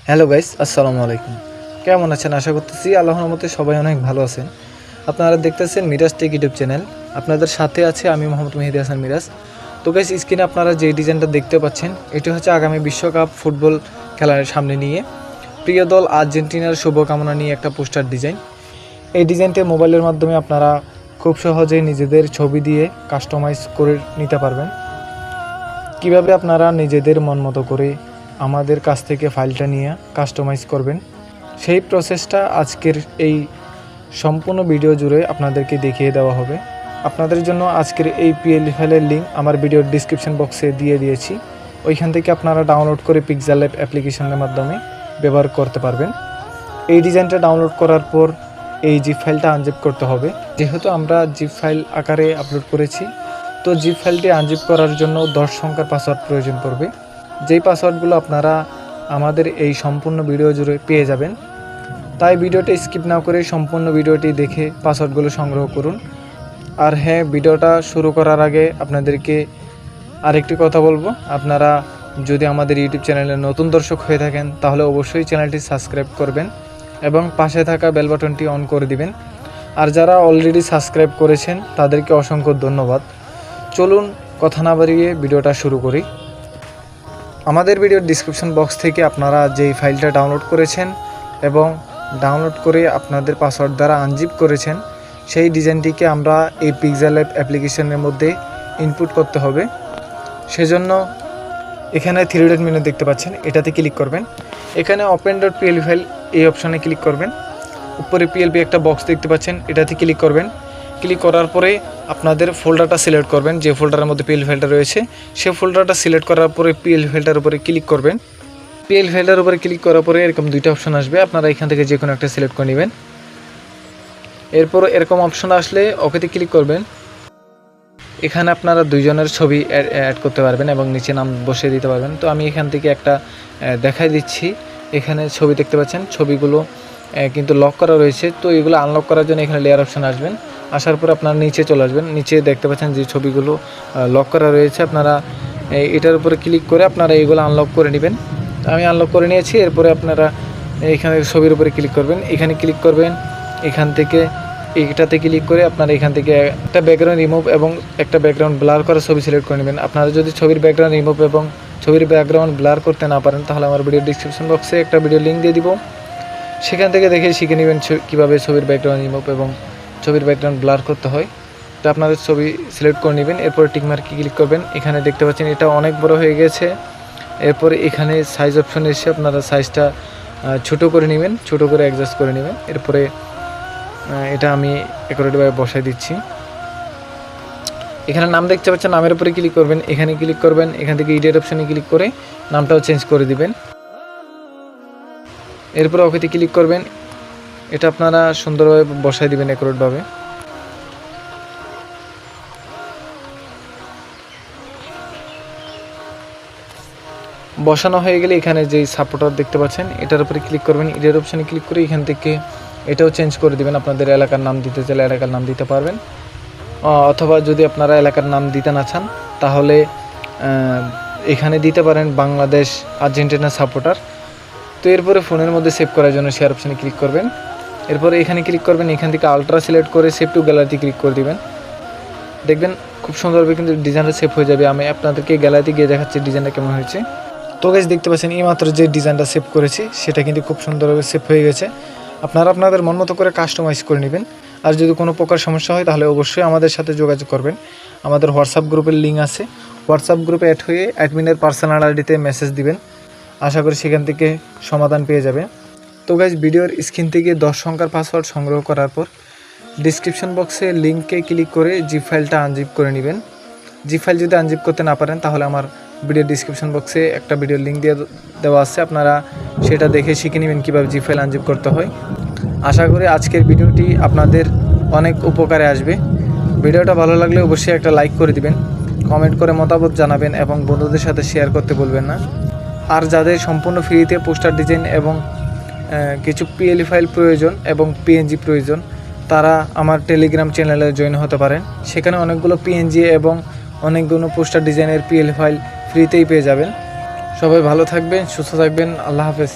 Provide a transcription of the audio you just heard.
Hello guys, আসসালামু আলাইকুম। কেমন আছেন? আশা করতেছি আল্লাহর রহমতে সবাই অনেক ভালো আছেন। আপনারা দেখতেছেন মিরাজ টেক ইউটিউব চ্যানেল। আপনাদের সাথে আছে আমি মোহাম্মদ মেহেদী হাসান মিরাজ। তো গাইস, স্ক্রিনে আপনারা যে ডিজাইনটা দেখতে পাচ্ছেন, এটি হচ্ছে আগামী বিশ্বকাপ ফুটবল খেলার সামনে নিয়ে প্রিয় দল আর্জেন্টিনার শুভকামনা নিয়ে একটা পোস্টার ডিজাইন। এই ডিজাইনটি মোবাইলের মাধ্যমে আপনারা খুব সহজেই নিজেদের ছবি দিয়ে কাস্টমাইজ করে নিতে পারবেন। কিভাবে আপনারা নিজেদের মন মতো করে আমাদের কাছ থেকে ফাইলটা নিয়ে কাস্টমাইজ করবেন, সেই প্রসেসটা আজকের এই সম্পূর্ণ ভিডিও জুড়ে আপনাদেরকে দেখিয়ে দেওয়া হবে। আপনাদের জন্য আজকের এই পিএলই ফাইলের লিঙ্ক আমার ভিডিওর ডিসক্রিপশন বক্সে দিয়ে দিয়েছি। ওইখান থেকে আপনারা ডাউনলোড করে পিক্সেল ল্যাব অ্যাপ্লিকেশনের মাধ্যমে ব্যবহার করতে পারবেন। এই ডিজাইনটা ডাউনলোড করার পর এই জিপ ফাইলটা আনজিপ করতে হবে। যেহেতু আমরা জিপ ফাইল আকারে আপলোড করেছি, তো জিপ ফাইলটি আনজিপ করার জন্য 10 সংখ্যার পাসওয়ার্ড প্রয়োজন পড়বে। যেই পাসওয়ার্ডগুলো আপনারা আমাদের এই সম্পূর্ণ ভিডিও জুড়ে পেয়ে যাবেন। তাই ভিডিওটি স্কিপ না করে সম্পূর্ণ ভিডিওটি দেখে পাসওয়ার্ডগুলো সংগ্রহ করুন। আর হ্যাঁ, ভিডিওটা শুরু করার আগে আপনাদেরকে আরেকটি কথা বলবো, আপনারা যদি আমাদের ইউটিউব চ্যানেলে নতুন দর্শক হয়ে থাকেন তাহলে অবশ্যই চ্যানেলটি সাবস্ক্রাইব করবেন এবং পাশে থাকা বেল বাটনটি অন করে দিবেন। আর যারা অলরেডি সাবস্ক্রাইব করেছেন তাদেরকে অসংখ্য ধন্যবাদ। চলুন কথা না বাড়িয়ে ভিডিওটা শুরু করি। আমাদের ভিডিওর ডিসক্রিপশন বক্স থেকে আপনারা যেই ফাইলটা ডাউনলোড করেছেন এবং ডাউনলোড করে আপনাদের পাসওয়ার্ড দ্বারা আনজিপ করেছেন, সেই ডিজাইনটিকে আমরা এই পিক্সেল ল্যাব অ্যাপ্লিকেশনের মধ্যে ইনপুট করতে হবে। সেজন্য এখানে 3 ডট মেনু দেখতে পাচ্ছেন, এটাতে ক্লিক করবেন। এখানে ওপেন ডট পিএলপি ফাইল এই অপশানে ক্লিক করবেন। উপরে পিএলপি একটা বক্স দেখতে পাচ্ছেন, এটাতে ক্লিক করবেন। ক্লিক করার পরে আপনাদের ফোল্ডারটা সিলেক্ট করবেন, যে ফোল্ডারের মধ্যে পিএল ফাইলটা রয়েছে সেই ফোল্ডারটা সিলেক্ট করার পরে পিএল ফাইলটার উপরে ক্লিক করবেন। পিএল ফাইলটার উপরে ক্লিক করার পরে এরকম দুইটা অপশন আসবে, আপনারা এখান থেকে যে কোনো একটা সিলেক্ট করে নেবেন। এরপর এরকম অপশন আসলে ওকেতে ক্লিক করবেন। এখানে আপনারা দুইজনের ছবি অ্যাড করতে পারবেন এবং নিচে নাম বসিয়ে দিতে পারবেন। তো আমি এখান থেকে একটা দেখাই দিচ্ছি। এখানে ছবি দেখতে পাচ্ছেন, ছবিগুলো কিন্তু লক করা রয়েছে। তো এগুলো আনলক করার জন্য এখানে লেয়ার অপশন আসবেন। আসার পর আপনারা নিচে চলে আসবেন। নিচে দেখতে পাচ্ছেন যে ছবিগুলো লক করা রয়েছে, আপনারা এটার উপরে ক্লিক করে আপনারা এইগুলো আনলক করে নেবেন। আমি আনলক করে নিয়েছি। এরপরে আপনারা এখানে ছবির উপরে ক্লিক করবেন, এখানে ক্লিক করবেন। এখান থেকে এইটাতে ক্লিক করে আপনারা এখান থেকে একটা ব্যাকগ্রাউন্ড রিমুভ এবং একটা ব্যাকগ্রাউন্ড ব্লার করা ছবি সিলেক্ট করে নেবেন। আপনারা যদি ছবির ব্যাকগ্রাউন্ড রিমুভ এবং ছবির ব্যাকগ্রাউন্ড ব্লার করতে না পারেন তাহলে আমার ভিডিও ডিসক্রিপশন বক্সে একটা ভিডিও লিঙ্ক দিয়ে দিব, সেখান থেকে দেখে শিখে নেবেন কীভাবে ছবির ব্যাকগ্রাউন্ড রিমুভ এবং ছবির ব্যাকগ্রাউন্ড ব্লার করতে হয়। তো আপনাদের ছবি সিলেক্ট করে নেবেন। এরপরে টিকমার্কে ক্লিক করবেন। এখানে দেখতে পাচ্ছেন এটা অনেক বড় হয়ে গেছে। এরপরে এখানে সাইজ অপশনে এসে আপনারা সাইজটা ছোটো করে নেবেন, ছোটো করে অ্যাডজাস্ট করে নেবেন। এরপরে এটা আমি অ্যাকুরেটভাবে বসাই দিচ্ছি। এখানে নাম দেখতে পাচ্ছেন, নামের উপরে ক্লিক করবেন, এখানে ক্লিক করবেন। এখান থেকে এডিট অপশনে ক্লিক করে নামটাও চেঞ্জ করে দিবেন। এরপরে ওকেতে ক্লিক করবেন। এটা আপনারা সুন্দরভাবে বসাই দিবেন অ্যাকুরেটভাবে। বসানো হয়ে গেলে এখানে যেই সাপোর্টার দেখতে পাচ্ছেন এটার উপরে ক্লিক করবেন, এডিট অপশনে ক্লিক করে এখান থেকে এটাও চেঞ্জ করে দিবেন। আপনাদের এলাকার নাম দিতে চাইলে এলাকার নাম দিতে পারবেন, অথবা যদি আপনারা এলাকার নাম দিতে না চান তাহলে এখানে দিতে পারেন বাংলাদেশ আর্জেন্টিনা সাপোর্টার। তো এরপরে ফোনের মধ্যে সেভ করার জন্য শেয়ার অপশানে ক্লিক করবেন। এরপরে এখানে ক্লিক করবেন, এখান থেকে আলট্রা সিলেক্ট করে সেভ টু গ্যালারিতে ক্লিক করে দিবেন। দেখবেন খুব সুন্দরভাবে কিন্তু ডিজাইনটা সেভ হয়ে যাবে। আমি আপনাদেরকে গ্যালারিতে গিয়ে দেখাচ্ছি ডিজাইনটা কেমন হয়েছে। তো গাইস, দেখতে পাচ্ছেন এইমাত্র যে ডিজাইনটা সেভ করেছি সেটা কিন্তু খুব সুন্দরভাবে সেভ হয়ে গেছে। আপনারা আপনাদের মন মতো করে কাস্টমাইজ করে নেবেন। আর যদি কোনো প্রকার সমস্যা হয় তাহলে অবশ্যই আমাদের সাথে যোগাযোগ করবেন। আমাদের হোয়াটসঅ্যাপ গ্রুপের লিঙ্ক আছে, হোয়াটসঅ্যাপ গ্রুপে অ্যাড হয়ে অ্যাডমিনের পার্সোনাল আইডিতে মেসেজ দিবেন। আশা করি সেখান থেকে সমাধান পেয়ে যাবে। তো গাইস, ভিডিওর স্ক্রিন থেকে 10 সংখ্যার পাসওয়ার্ড সংগ্রহ করার পর ডিসক্রিপশন বক্সে লিঙ্কে ক্লিক করে জিপ ফাইলটা আনজিপ করে নেবেন। জিপ ফাইল যদি আনজিপ করতে না পারেন তাহলে আমার ভিডিও ডিসক্রিপশন বক্সে একটা ভিডিও লিঙ্ক দিয়ে দেওয়া আছে, আপনারা সেটা দেখে শিখে নেবেন কীভাবে জিপ ফাইল আনজিপ করতে হয়। আশা করি আজকের ভিডিওটি আপনাদের অনেক উপকারে আসবে। ভিডিওটা ভালো লাগলে অবশ্যই একটা লাইক করে দিবেন, কমেন্ট করে মতামত জানাবেন এবং বন্ধুদের সাথে শেয়ার করতে বলবেন না। আর যাদের সম্পূর্ণ ফ্রিতে পোস্টার ডিজাইন এবং কিছু পিএলই ফাইল প্রয়োজন এবং পিএনজি প্রয়োজন, তারা আমার টেলিগ্রাম চ্যানেলে জয়েন হতে পারেন। সেখানে অনেকগুলো পিএনজি এবং অনেকগুলো পোস্টার ডিজাইনের পিএল ফাইল ফ্রিতেই পেয়ে যাবেন। সবাই ভালো থাকবেন, সুস্থ থাকবেন। আল্লাহ হাফেজ।